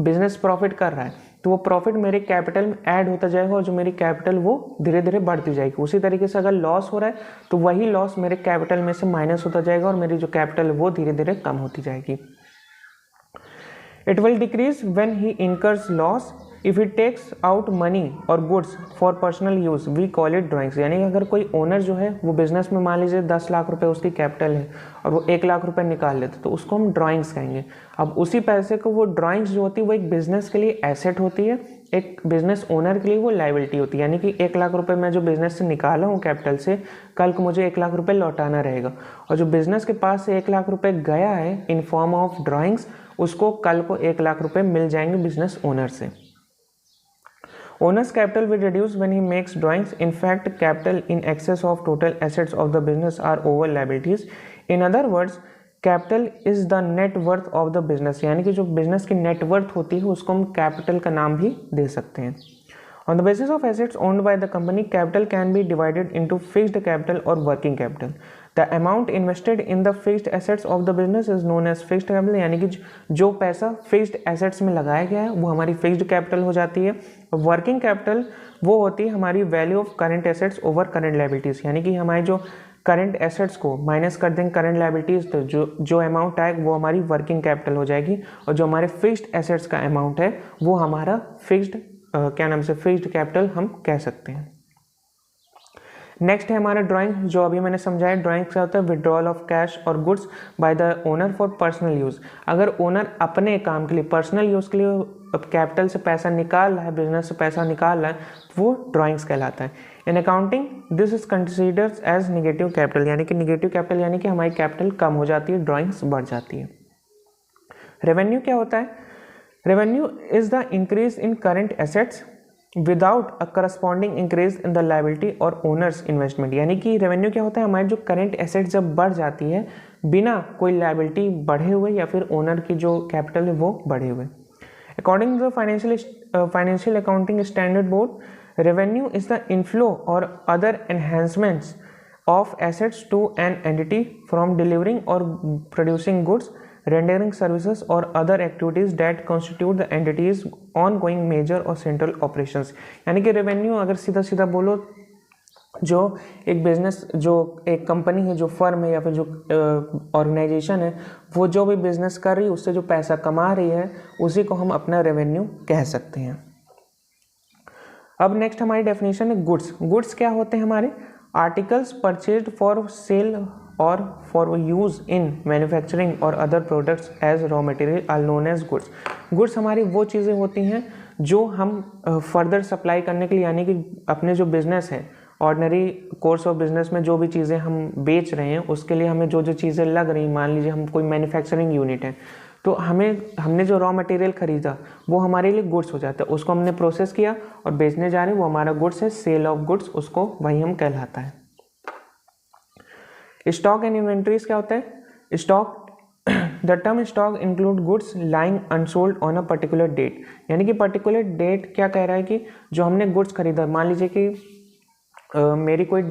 बिजनेस प्रॉफिट कर रहा है तो वो प्रॉफिट मेरे कैपिटल में ऐड होता जाएगा और जो मेरी कैपिटल वो धीरे धीरे बढ़ती जाएगी। उसी तरीके से अगर लॉस हो रहा है तो वही लॉस मेरे कैपिटल में से माइनस होता जाएगा और मेरी जो कैपिटल है वो धीरे धीरे कम होती जाएगी। It will decrease when he incurs loss. If he takes out money or goods for personal use, we call it drawings. यानी कि अगर कोई ओनर जो है वो बिजनेस में मान लीजिए 10 लाख रुपए उसकी कैपिटल है और वो 1 लाख रुपए निकाल लेते तो उसको हम ड्राइंग्स कहेंगे। अब उसी पैसे को वो ड्राइंग्स जो होती है वो एक बिजनेस के लिए एसेट होती है, एक बिजनेस ओनर के लिए वो लाइबिलिटी होती है। यानी कि 1 लाख रुपए मैं जो बिजनेस से निकाला हूँ कैपिटल से, कल को मुझे 1 लाख रुपए लौटाना रहेगा और जो बिजनेस के पास से 1 लाख रुपए गया है इन फॉर्म ऑफ ड्राइंग्स, उसको कल को 1 लाख रुपए मिल जाएंगे बिजनेस ओनर से। Owner's capital will reduce when he makes drawings. In fact, capital in excess of total assets of the business are over liabilities. In other words, capital is the net worth of the business, यानी कि जो business की net worth होती है उसको हम capital का नाम भी दे सकते हैं। On the basis of assets owned by the company, capital can be divided into fixed capital or working capital. The amount invested in the fixed assets of the business is known as fixed capital, यानी कि जो पैसा fixed assets में लगाया गया है वो हमारी फिक्स्ड कैपिटल हो जाती है। वर्किंग कैपिटल वो होती है हमारी value of current assets over current liabilities, यानी कि हमारी जो करंट एसेट्स को माइनस कर देंगे करंट लायबिलिटीज़, तो जो अमाउंट आएगा वो हमारी वर्किंग कैपिटल हो जाएगी और जो हमारे फिक्स्ड एसेट्स का अमाउंट है वो हमारा फिक्स्ड फिक्स्ड कैपिटल हम कह सकते हैं। नेक्स्ट है हमारा ड्राइंग, जो अभी मैंने समझाया। ड्राइंग क्या होता है? विड्रॉल ऑफ कैश और goods by the owner for personal use. अगर ओनर अपने काम के लिए पर्सनल यूज़ के लिए कैपिटल से पैसा निकाल रहा है, बिजनेस से पैसा निकाल रहा है, वो ड्राइंग्स कहलाता है। In accounting this is considered as negative capital, यानी कि निगेटिव कैपिटल यानी कि हमारी कैपिटल कम हो जाती है, ड्राइंग्स बढ़ जाती है। रेवेन्यू क्या होता है? Revenue is the increase in current assets without a corresponding increase in the liability और ओनर्स इन्वेस्टमेंट, यानी कि रेवेन्यू क्या होता है? हमारी जो करंट एसेट जब बढ़ जाती है बिना कोई लायबिलिटी बढ़े हुए या फिर ओनर की जो कैपिटल है वो बढ़े हुए। According to financial accounting standard board, revenue is the inflow और other enhancements of assets to an entity from delivering और producing goods, rendering services or other activities that constitute the entity's ongoing major or central operations। यानी कि revenue अगर सीधा सीधा बोलो, जो एक बिजनेस, जो एक कंपनी है, जो फर्म है या फिर जो ऑर्गेनाइजेशन है, वो जो भी बिजनेस कर रही है उससे जो पैसा कमा रही है उसी को हम अपना रेवेन्यू कह सकते हैं। अब नेक्स्ट हमारी डेफिनेशन है गुड्स। गुड्स क्या होते हैं हमारे? आर्टिकल्स परचेज्ड फॉर सेल और फॉर यूज इन मैन्युफैक्चरिंग और other products as raw material are known as goods. Goods हमारी वो चीज़ें होती हैं जो हम फर्दर सप्लाई करने के लिए, यानी कि अपने जो बिज़नेस है, ऑर्डिनरी कोर्स ऑफ बिजनेस में जो भी चीज़ें हम बेच रहे हैं उसके लिए हमें जो जो चीज़ें लग रही, मान लीजिए हम कोई मैन्युफैक्चरिंग यूनिट है तो हमने जो रॉ मटेरियल खरीदा वो हमारे लिए गुड्स हो जाता है, उसको हमने प्रोसेस किया और बेचने जा रहे हैं, वो हमारा गुड्स है, सेल ऑफ गुड्स उसको वही हम कहलाता है। स्टॉक एंड इन्वेंट्रीज क्या होता है? Stock, the term stock include goods lying unsold on a particular date, यानी कि पर्टिकुलर डेट क्या कह रहा है कि जो हमने गुड्स खरीदा, मान लीजिए कि मेरी कोई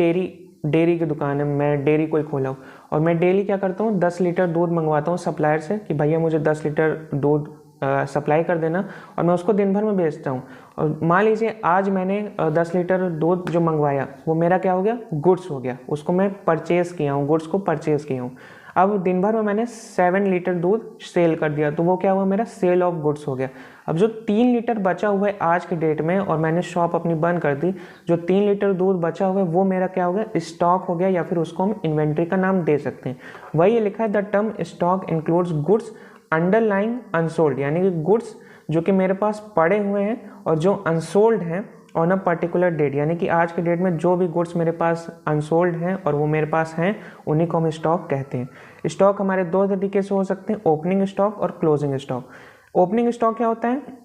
डेयरी की दुकान है, मैं डेयरी कोई खोला हूँ और मैं डेली क्या करता हूँ 10 लीटर दूध मंगवाता हूँ सप्लायर से कि भैया मुझे 10 लीटर दूध सप्लाई कर देना, और मैं उसको दिन भर में बेचता हूँ। और मान लीजिए आज मैंने 10 लीटर दूध जो मंगवाया वो मेरा क्या हो गया? गुड्स हो गया, उसको मैं परचेज़ किया हूँ, गुड्स को परचेज़ किया हूँ। अब दिन भर में मैंने 7 लीटर दूध सेल कर दिया तो वो क्या हुआ? मेरा सेल ऑफ गुड्स हो गया। अब जो 3 लीटर बचा हुआ है आज के डेट में और मैंने शॉप अपनी बंद कर दी, जो 3 लीटर दूध बचा हुआ है वो मेरा क्या हो गया? स्टॉक हो गया, या फिर उसको हम इन्वेंट्री का नाम दे सकते हैं। वही लिखा है the term stock includes goods underlying unsold, यानी कि गुड्स जो कि मेरे पास पड़े हुए हैं और जो अनसोल्ड हैं ऑन अ पर्टिकुलर डेट, यानी कि आज के डेट में जो भी गुड्स मेरे पास अनसोल्ड हैं और वो मेरे पास हैं उन्हीं को हम स्टॉक कहते हैं। स्टॉक हमारे दो तरीके से हो सकते हैं, ओपनिंग स्टॉक और क्लोजिंग स्टॉक। ओपनिंग स्टॉक क्या होता है?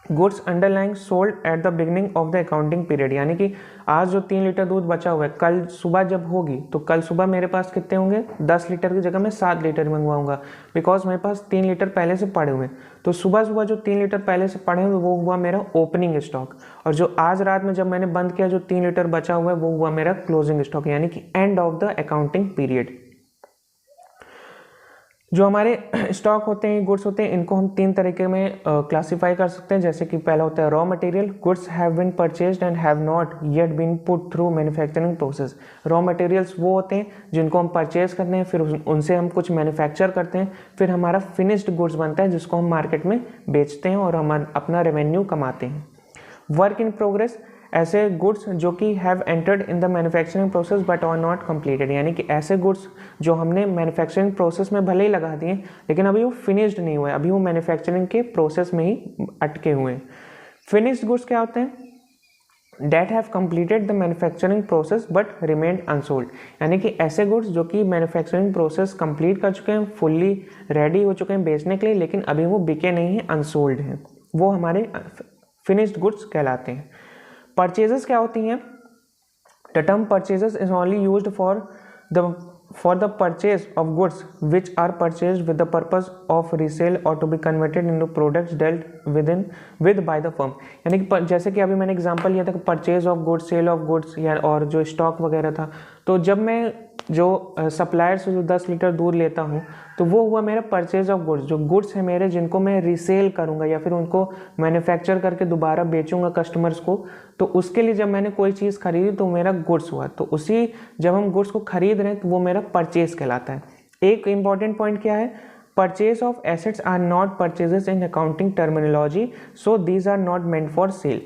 Goods underlying sold at the beginning of the accounting period, यानी कि आज जो 3 लीटर दूध बचा हुआ है, कल सुबह जब होगी तो कल सुबह मेरे पास कितने होंगे? 10 लीटर की जगह मैं 7 लीटर मंगवाऊंगा, बिकॉज मेरे पास 3 लीटर पहले से पड़े हुए। तो सुबह सुबह जो 3 लीटर पहले से पड़े हुए वो हुआ मेरा ओपनिंग स्टॉक, और जो आज रात में जब मैंने बंद किया जो 3 लीटर बचा हुआ है वो हुआ मेरा क्लोजिंग स्टॉक, यानी कि end of the accounting period. जो हमारे स्टॉक होते हैं, गुड्स होते हैं, इनको हम 3 तरीके में क्लासीफाई कर सकते हैं। जैसे कि पहला होता है raw material, goods have been purchased and have not yet been put through manufacturing process. Raw materials वो होते हैं जिनको हम परचेज करते हैं, फिर उनसे हम कुछ मैन्युफैक्चर करते हैं, फिर हमारा फिनिश्ड गुड्स बनता है जिसको हम मार्केट में बेचते हैं और हम अपना रेवेन्यू कमाते हैं। वर्क इन प्रोग्रेस, ऐसे गुड्स जो कि have entered in the manufacturing process but are not completed, यानी कि ऐसे गुड्स जो हमने मैन्युफैक्चरिंग प्रोसेस में भले ही लगा दिए लेकिन अभी वो फिनिश्ड नहीं हुए, अभी वो मैन्युफैक्चरिंग के प्रोसेस में ही अटके हुए हैं। फिनिश्ड गुड्स क्या होते हैं? That have completed the manufacturing process but remained unsold, यानी कि ऐसे गुड्स जो कि मैन्युफैक्चरिंग प्रोसेस कंप्लीट कर चुके हैं, फुल्ली रेडी हो चुके हैं बेचने के लिए, लेकिन अभी वो बिके नहीं हैं, अनसोल्ड हैं, वो हमारे फिनिश्ड गुड्स कहलाते हैं। परचेजेस क्या होती हैं? The term purchases is only used for the purchase of goods which are purchased with the purpose of resale और to be converted into products dealt with by the firm, यानी कि जैसे कि अभी मैंने एग्जांपल लिया था कि purchase of goods, sale of goods, या और जो स्टॉक वगैरह था, तो जब मैं जो सप्लायर से जो 10 लीटर दूध लेता हूँ तो वो हुआ मेरा परचेज ऑफ गुड्स। जो गुड्स है मेरे जिनको मैं रीसेल करूँगा या फिर उनको मैन्युफैक्चर करके दोबारा बेचूंगा कस्टमर्स को, तो उसके लिए जब मैंने कोई चीज़ खरीदी तो मेरा गुड्स हुआ, तो उसी जब हम गुड्स को खरीद रहे हैं तो वो मेरा परचेज कहलाता है। एक इंपॉर्टेंट पॉइंट क्या है? Purchase of assets are not purchases in accounting terminology, so these are not meant for sale,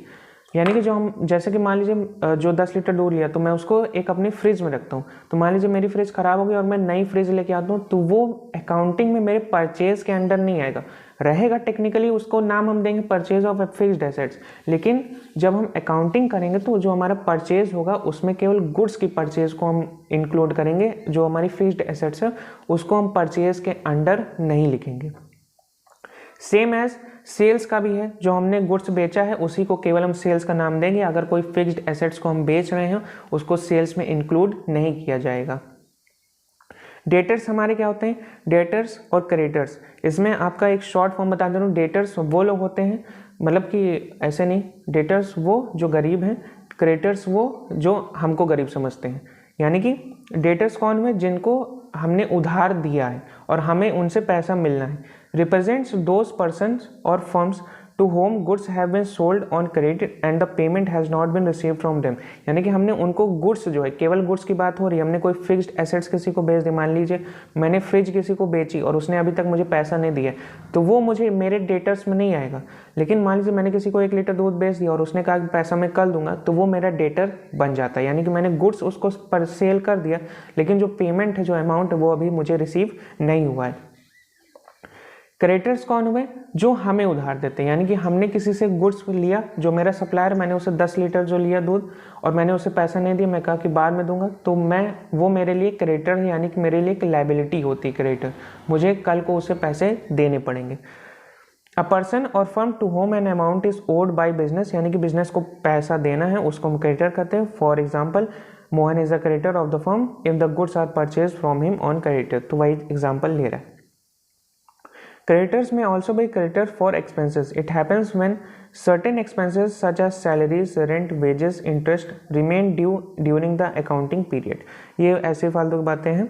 यानी कि जो हम जैसे कि मान लीजिए जो 10 लीटर दूध लिया तो मैं उसको एक अपनी फ्रिज में रखता हूँ, तो मान लीजिए मेरी फ्रिज खराब हो गई और मैं नई फ्रिज लेके आता हूँ तो वो अकाउंटिंग में मेरे परचेज के अंडर नहीं आएगा, रहेगा टेक्निकली उसको नाम हम देंगे परचेज ऑफ फिक्स्ड एसेट्स, लेकिन जब हम अकाउंटिंग करेंगे तो जो हमारा परचेज होगा उसमें केवल गुड्स की परचेज को हम इंक्लूड करेंगे, जो हमारी फिक्स्ड एसेट्स है उसको हम परचेज के अंडर नहीं लिखेंगे। सेम एज सेल्स का भी है, जो हमने गुड्स बेचा है उसी को केवल हम सेल्स का नाम देंगे, अगर कोई फिक्स्ड एसेट्स को हम बेच रहे हैं उसको सेल्स में इंक्लूड नहीं किया जाएगा। डेटर्स हमारे क्या होते हैं? डेटर्स और क्रेडिटर्स, इसमें आपका एक शॉर्ट फॉर्म बता दे रहा हूँ। डेटर्स वो लोग होते हैं, मतलब कि ऐसे नहीं, डेटर्स वो जो गरीब हैं, क्रेडिटर्स वो जो हमको गरीब समझते हैं, यानी कि डेटर्स कौन हुए? जिनको हमने उधार दिया है और हमें उनसे पैसा मिलना है। रिप्रेजेंट्स दोज पर्सन्स और firms to whom goods have been sold on credit and the payment has not been received from them. यानी कि हमने उनको गुड्स जो है, केवल गुड्स की बात हो रही है, हमने कोई फिक्स्ड एसेट्स किसी को बेच दी, मान लीजिए मैंने फ्रिज किसी को बेची और उसने अभी तक मुझे पैसा नहीं दिया, तो वो मुझे मेरे डेटर्स में नहीं आएगा। लेकिन मान लीजिए मैंने किसी को 1 लीटर दूध बेच दिया और उसने कहा कि पैसा मैं कल दूंगा, तो वो मेरा डेटर बन जाता है। यानी कि मैंने गुड्स उसको पर सेल कर दिया, लेकिन जो पेमेंट है, जो अमाउंट है, वो अभी मुझे रिसीव नहीं हुआ है। क्रेडिटर्स कौन हुए? जो हमें उधार देते हैं। यानी कि हमने किसी से गुड्स लिया, जो मेरा सप्लायर, मैंने उसे 10 लीटर जो लिया दूध और मैंने उसे पैसा नहीं दिया, मैं कहा कि बाद में दूंगा, तो वो मेरे लिए क्रेडिटर है, यानी कि मेरे लिए एक लायबिलिटी होती है क्रेडिटर, मुझे कल को उसे पैसे देने पड़ेंगे। अ पर्सन और firm to whom an amount is owed by business, यानी कि बिजनेस को पैसा देना है, उसको हम क्रेडिटर कहते हैं। For example, Mohan is a creditor of the firm if the goods are purchase from him on creditor. तो वही एग्जाम्पल ले रहा है। Creditors may also be creditor for expenses. It happens when certain expenses such as salaries, rent, wages, interest remain due during the accounting period. ये ऐसे फालतू की बातें हैं।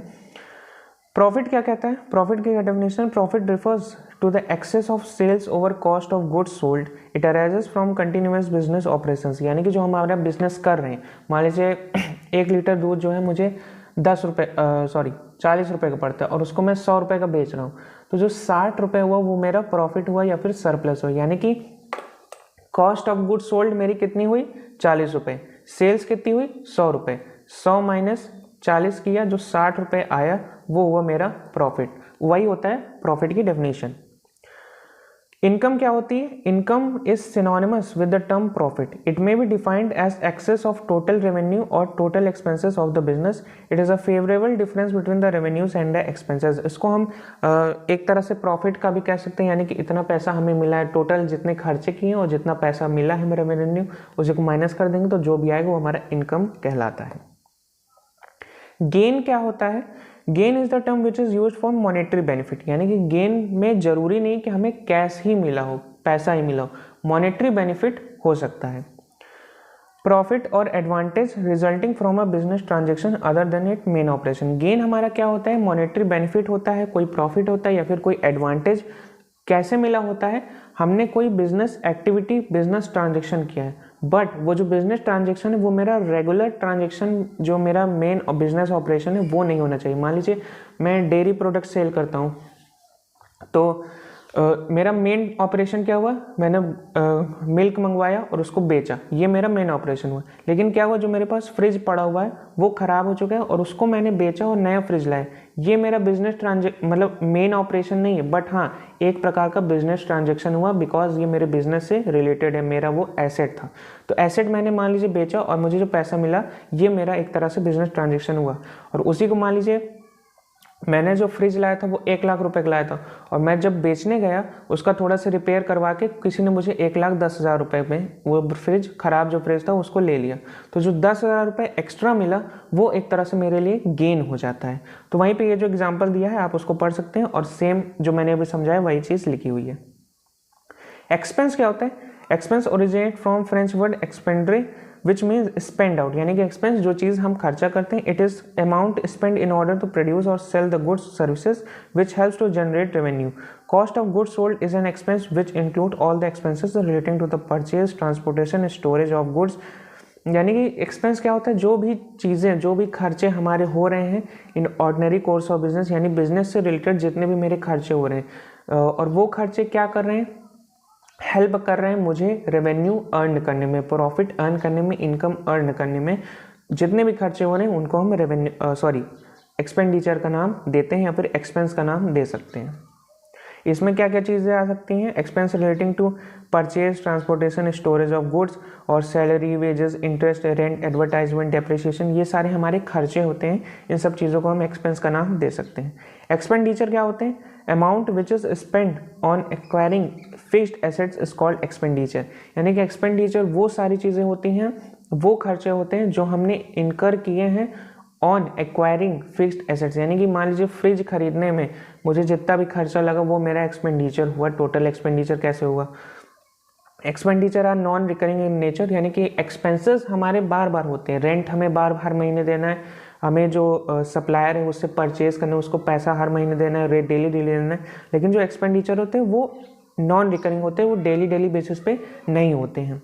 प्रॉफिट क्या कहता है? प्रॉफिट की definition, profit refers to the excess of sales over cost of goods sold. It arises from continuous business operations. यानी कि जो हमारा बिजनेस कर रहे हैं, मान लीजिए 1 लीटर दूध जो है मुझे 40 रुपये का पड़ता है और उसको मैं 100 रुपये का बेच रहा हूँ, तो जो 60 रुपये हुआ वो मेरा प्रॉफिट हुआ या फिर सरप्लस हुआ। यानी कि कॉस्ट ऑफ गुड्स सोल्ड मेरी कितनी हुई? 40 रुपये। सेल्स कितनी हुई? 100 रुपये। 100 माइनस 40 किया, जो 60 रुपये आया वो हुआ मेरा प्रॉफिट। वही होता है प्रॉफिट की डेफिनेशन। इनकम क्या होती है? Income is synonymous with the term profit. It may be defined as excess of total revenue और total expenses of the business. It is a favourable difference between the revenues and the expenses. इसको हम एक तरह से profit का भी कह सकते हैं, यानी कि इतना पैसा हमें मिला है, टोटल जितने खर्चे किए और जितना पैसा मिला है हमें रेवेन्यू, उसी को माइनस कर देंगे तो जो भी आएगा वो हमारा इनकम कहलाता है। गेन क्या होता है? Gain is the term which is use for monetary benefit. यानी कि गेन में जरूरी नहीं कि हमें कैश ही मिला हो, पैसा ही मिला हो, मॉनेटरी बेनिफिट हो सकता है। प्रॉफिट और advantage resulting from a business transaction other than it main operation. Gain हमारा क्या होता है? मॉनेटरी बेनिफिट होता है, कोई प्रॉफिट होता है या फिर कोई एडवांटेज। कैसे मिला होता है? हमने कोई बिजनेस एक्टिविटी, बिजनेस ट्रांजेक्शन किया है, बट वो जो बिजनेस ट्रांजेक्शन है वो मेरा रेगुलर ट्रांजेक्शन, जो मेरा मेन बिजनेस ऑपरेशन है वो नहीं होना चाहिए। मान लीजिए मैं डेयरी प्रोडक्ट सेल करता हूँ, तो मेरा मेन ऑपरेशन क्या हुआ? मैंने मिल्क मंगवाया और उसको बेचा, ये मेरा मेन ऑपरेशन हुआ। लेकिन क्या हुआ? जो मेरे पास फ्रिज पड़ा हुआ है वो ख़राब हो चुका है और उसको मैंने बेचा और नया फ्रिज लाया, ये मेरा बिजनेस मतलब मेन ऑपरेशन नहीं है, बट हाँ एक प्रकार का बिजनेस ट्रांजेक्शन हुआ, बिकॉज ये मेरे बिजनेस से रिलेटेड है, मेरा वो एसेट था। तो एसेट मैंने मान लीजिए बेचा और मुझे जो पैसा मिला, ये मेरा एक तरह से बिजनेस ट्रांजेक्शन हुआ। और उसी को मान लीजिए मैंने जो फ्रिज लाया था वो 1 लाख रुपए का लाया था और मैं जब बेचने गया उसका थोड़ा सा रिपेयर करवा के किसी ने मुझे 1,10,000 रुपये में वो फ्रिज, ख़राब जो फ्रिज था, उसको ले लिया। तो जो 10,000 रुपये एक्स्ट्रा मिला वो एक तरह से मेरे लिए गेन हो जाता है। तो वहीं पे ये जो एग्जांपल दिया है आप उसको पढ़ सकते हैं और सेम जो मैंने अभी समझाया वही चीज़ लिखी हुई है। एक्सपेंस क्या होता है? Expense originate from French word expendre which means spend out. यानी कि एक्सपेंस जो चीज़ हम खर्चा करते हैं, it is amount spend in order to produce और sell the goods services which helps to generate revenue. Cost of goods sold is an expense which include all the expenses relating to the purchase, transportation, storage of goods. यानी कि expense क्या होता है? जो भी चीज़ें, जो भी खर्चे हमारे हो रहे हैं in ordinary course of business, यानी बिजनेस से रिलेटेड जितने भी मेरे खर्चे हो रहे हैं, और वो खर्चे क्या कर रहे हैं? हेल्प कर रहे हैं मुझे रेवेन्यू अर्न करने में, प्रॉफिट अर्न करने में, इनकम अर्न करने में। जितने भी खर्चे हो रहे हैं उनको हम एक्सपेंडिचर का नाम देते हैं या फिर एक्सपेंस का नाम दे सकते हैं। इसमें क्या क्या चीज़ें आ सकती हैं? Expense relating to purchase, transportation, storage of goods और salary, wages, interest, rent, advertisement, depreciation, ये सारे हमारे खर्चे होते हैं। इन सब चीज़ों को हम एक्सपेंस का नाम दे सकते हैं। एक्सपेंडिचर क्या होते हैं? Amount which is spend on acquiring fixed assets is called expenditure. यानी कि एक्सपेंडिचर वो सारी चीज़ें होती हैं, वो खर्चे होते हैं जो हमने इनकर किए हैं ऑन एक्वायरिंग फिक्स्ड एसेट्स। यानी कि मान लीजिए फ्रिज खरीदने में मुझे जितना भी खर्चा लगा वो मेरा एक्सपेंडिचर हुआ। टोटल एक्सपेंडिचर कैसे हुआ? Expenditure are non recurring in nature, यानी कि एक्सपेंसेस हमारे बार बार होते हैं। रेंट हमें बार हर महीने देना है, हमें जो सप्लायर है उससे परचेज करना है, उसको पैसा हर महीने देना है, डेली देना है। लेकिन जो एक्सपेंडिचर होते हैं वो नॉन रिकरिंग होते हैं, वो डेली बेसिस पे नहीं होते हैं।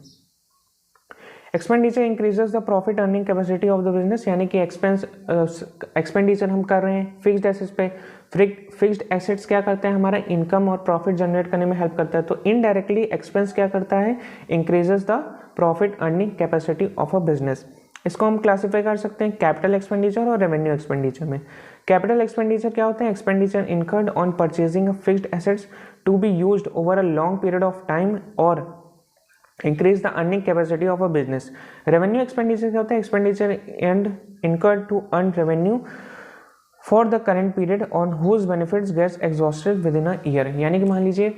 Expenditure increases the profit earning capacity of the business, यानी कि एक्सपेंडिचर हम कर रहे हैं फिक्स्ड एसेट्स पे। फिक्स्ड एसेट्स क्या करते हैं, हमारा इनकम और प्रॉफिट जनरेट करने में हेल्प करता है, तो इनडायरेक्टली एक्सपेंस क्या करता है, increases the profit earning capacity of a business. इसको हम क्लासीफाई कर सकते हैं कैपिटल एक्सपेंडिचर और रेवेन्यू एक्सपेंडिचर में। कैपिटल एक्सपेंडिचर क्या होते हैं, expenditure incurred on purchasing fixed assets to be used over a long period of time और increase the earning capacity of a business। revenue expenditure क्या होता है, expenditure and incurred to earn revenue for the current period on whose benefits gets exhausted within a year। यानी कि मान लीजिए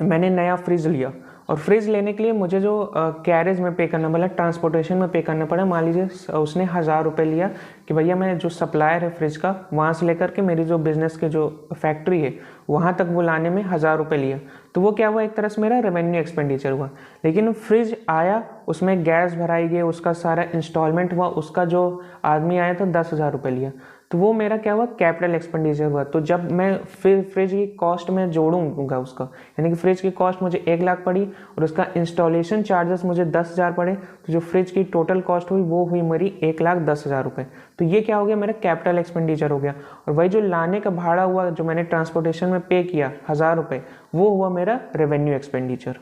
मैंने नया फ्रिज लिया और फ्रिज लेने के लिए मुझे जो कैरेज में पे करना, मतलब ट्रांसपोर्टेशन में पे करना पड़ा, मान लीजिए उसने 1000 रुपये लिया कि भैया मैं जो सप्लायर है फ्रिज का वहाँ से लेकर के मेरी जो बिज़नेस के जो फैक्ट्री है वहाँ तक वो लाने में 1000 रुपये लिया, तो वो क्या हुआ, एक तरह से मेरा रेवेन्यू एक्सपेंडिचर हुआ। लेकिन फ्रिज आया, उसमें गैस भराई गई, उसका सारा इंस्टॉलमेंट हुआ, उसका जो आदमी आया तो 10,000 रुपये लिया, तो वो मेरा क्या हुआ, कैपिटल एक्सपेंडिचर हुआ। तो जब मैं फिर फ्रिज की कॉस्ट में जोड़ूंगा उसका, यानी कि फ्रिज की कॉस्ट मुझे 1 लाख पड़ी और उसका इंस्टॉलेशन चार्जेस मुझे 10,000 पड़े, तो जो फ्रिज की टोटल कॉस्ट हुई वो हुई मेरी 1,10,000 रुपये। तो ये क्या हो गया, मेरा कैपिटल एक्सपेंडिचर हो गया। और वही जो लाने का भाड़ा हुआ, जो मैंने ट्रांसपोर्टेशन में पे किया 1000 रुपये, वो हुआ मेरा रेवेन्यू एक्सपेंडिचर।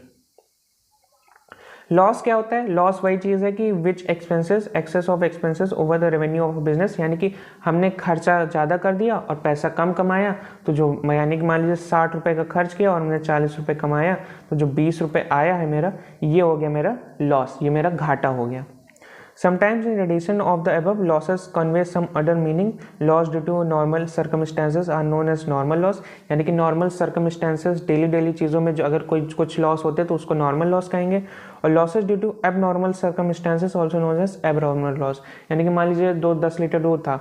लॉस क्या होता है, लॉस वही चीज़ है कि which expenses excess of expenses over the revenue of business, यानी कि हमने खर्चा ज़्यादा कर दिया और पैसा कम कमाया, तो जो यानी कि मान लीजिए 60 रुपये का खर्च किया और मैंने 40 रुपये कमाया, तो जो 20 रुपये आया है मेरा, ये हो गया मेरा लॉस, ये मेरा घाटा हो गया। Sometimes in addition of the above, losses convey some other meaning. Loss due to normal circumstances are known as normal loss। यानी कि normal circumstances, डेली चीज़ों में जो अगर कोई कुछ लॉस होते हैं तो उसको normal loss कहेंगे। और losses due to abnormal circumstances also known as abnormal loss। यानी कि मान लीजिए 10 लीटर दूध था,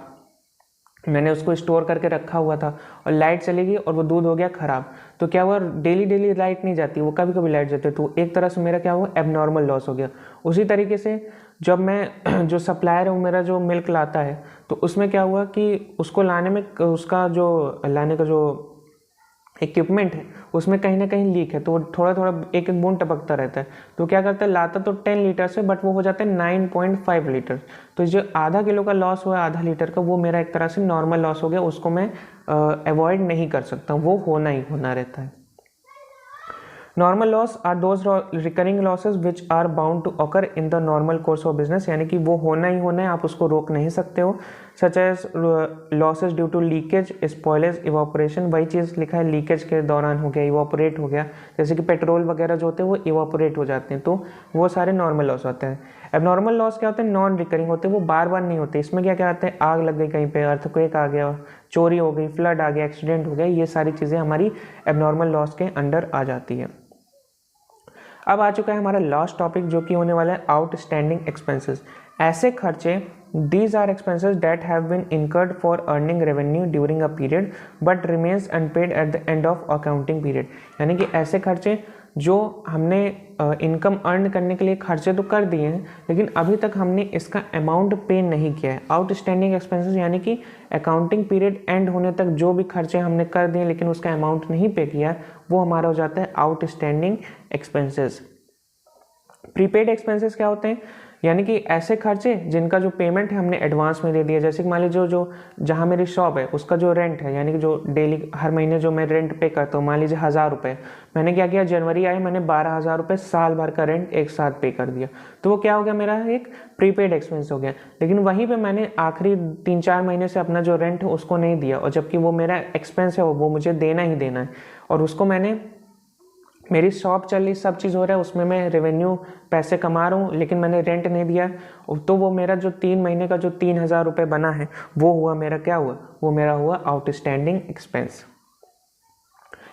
मैंने उसको स्टोर करके रखा हुआ था और लाइट चली गई और वो दूध हो गया ख़राब, तो क्या हुआ, डेली लाइट नहीं जाती, वो कभी कभी लाइट जाती है, तो एक तरह से मेरा क्या हुआ, एबनॉर्मल लॉस हो गया। उसी तरीके से जब मैं जो सप्लायर है वो मेरा जो मिल्क लाता है, तो उसमें क्या हुआ कि उसको लाने में उसका जो लाने का जो इक्विपमेंट है उसमें कहीं ना कहीं लीक है, तो थोड़ा एक बूंद टपकता रहता है, तो क्या करता है, लाता तो 10 लीटर से बट वो हो जाता है 9.5 लीटर। तो जो आधा किलो का लॉस हुआ, आधा लीटर का, वो मेरा एक तरह से नॉर्मल लॉस हो गया, उसको मैं अवॉइड नहीं कर सकता, वो होना ही होना रहता है। Normal loss are those recurring losses which are bound to occur in the normal course of business, यानी कि वो होना ही होना है, आप उसको रोक नहीं सकते हो। Such as losses due to leakage, spoilage, evaporation, वही चीज़ लिखा है लीकेज के दौरान हो गया, इवापोरेट हो गया, जैसे कि पेट्रोल वगैरह जो होते हैं वो इवापोरेट हो जाते हैं, तो वो सारे नॉर्मल लॉस होते हैं। एबनॉर्मल लॉस क्या होते हैं, नॉन रिकरिंग होते हैं, वो बार बार नहीं होते। इसमें क्या क्या आते हैं, आग लग गई कहीं पे, अर्थक्वेक आ गया, चोरी हो गई, फ्लड आ गया, एक्सीडेंट हो गया, ये सारी चीज़ें हमारी एबनॉर्मल लॉस के अंडर आ जाती है। अब आ चुका है हमारा लास्ट टॉपिक, जो कि होने वाला है आउटस्टैंडिंग एक्सपेंसेस। ऐसे खर्चे, these are expenses that have been incurred for earning revenue during a period but remains unpaid at the end of accounting period, यानी कि ऐसे खर्चे जो हमने इनकम अर्न करने के लिए खर्चे तो कर दिए हैं, लेकिन अभी तक हमने इसका अमाउंट पे नहीं किया है। आउटस्टैंडिंग एक्सपेंसेस यानी कि अकाउंटिंग पीरियड एंड होने तक जो भी खर्चे हमने कर दिए लेकिन उसका अमाउंट नहीं पे किया, वो हमारा हो जाता है आउटस्टैंडिंग एक्सपेंसेस। प्रीपेड एक्सपेंसेस क्या होते हैं, यानी कि ऐसे खर्चे जिनका जो पेमेंट है हमने एडवांस में दे दिया, जैसे कि मान लीजिए जो जहाँ मेरी शॉप है उसका जो रेंट है, यानी कि जो डेली हर महीने जो मैं रेंट पे करता हूँ, मान लीजिए 1000 रुपये, मैंने क्या किया, जनवरी आए मैंने 12,000 रुपये साल भर का रेंट एक साथ पे कर दिया, तो वो क्या हो गया, मेरा एक प्रीपेड एक्सपेंस हो गया। लेकिन वहीं पर मैंने आखिरी 3-4 महीने से अपना जो रेंट है उसको नहीं दिया, और जबकि वो मेरा एक्सपेंस है वो मुझे देना ही देना है, और उसको मैंने, मेरी शॉप चल रही, सब चीज़ हो रहा है, उसमें मैं रेवेन्यू पैसे कमा रहा हूँ, लेकिन मैंने रेंट नहीं दिया, तो वो मेरा जो 3 महीने का जो 3,000 रुपये बना है वो हुआ मेरा, क्या हुआ, वो मेरा हुआ आउटस्टैंडिंग एक्सपेंस।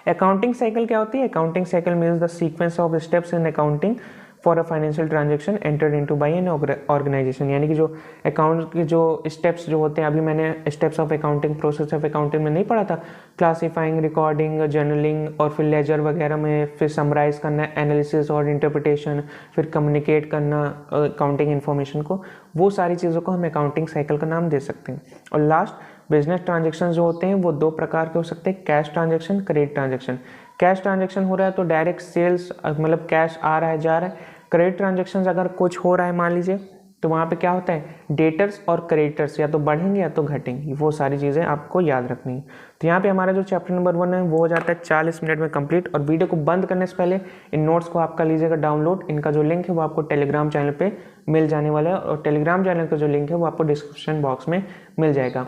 अकाउंटिंग साइकिल क्या होती है, accounting cycle means the sequence of steps in accounting for a financial transaction entered into by an organisation, यानी कि जो अकाउंट के जो स्टेप्स जो होते हैं, अभी मैंने steps of accounting, process of accounting में नहीं पढ़ा था, क्लासीफाइंग, रिकॉर्डिंग, जर्नलिंग और फिर लेजर वगैरह में, फिर समराइज करना, एनालिसिस और इंटरप्रिटेशन, फिर कम्युनिकेट करना अकाउंटिंग इन्फॉर्मेशन को, वो सारी चीज़ों को हम अकाउंटिंग साइकिल का नाम दे सकते हैं। और लास्ट, बिजनेस ट्रांजेक्शन जो होते हैं वो 2 प्रकार के हो सकते हैं, cash transaction, credit transaction. Cash transaction हो रहा है तो डायरेक्ट सेल्स मतलब कैश आ रहा है जा रहा है। क्रेडिट ट्रांजेक्शन अगर कुछ हो रहा है मान लीजिए तो वहाँ पे क्या होता है, डेटर्स और क्रेडिटर्स या तो बढ़ेंगे या तो घटेंगी, वो सारी चीज़ें आपको याद रखनी है। तो यहाँ पे हमारा जो चैप्टर नंबर 1 है वो हो जाता है 40 मिनट में कंप्लीट। और वीडियो को बंद करने से पहले इन नोट्स को आप कर लीजिएगा डाउनलोड। इनका जो लिंक है वो आपको टेलीग्राम चैनल पे मिल जाने वाला है और टेलीग्राम चैनल का जो लिंक है वो आपको डिस्क्रिप्शन बॉक्स में मिल जाएगा।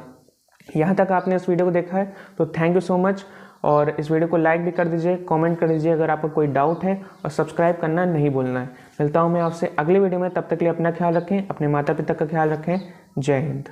यहाँ तक आपने इस वीडियो को देखा है तो थैंक यू सो मच। और इस वीडियो को लाइक भी कर दीजिए, कमेंट कर दीजिए अगर आपको कोई डाउट है, और सब्सक्राइब करना नहीं भूलना है। मिलता हूँ मैं आपसे अगले वीडियो में, तब तक के लिए अपना ख्याल रखें, अपने माता पिता का ख्याल रखें। जय हिंद।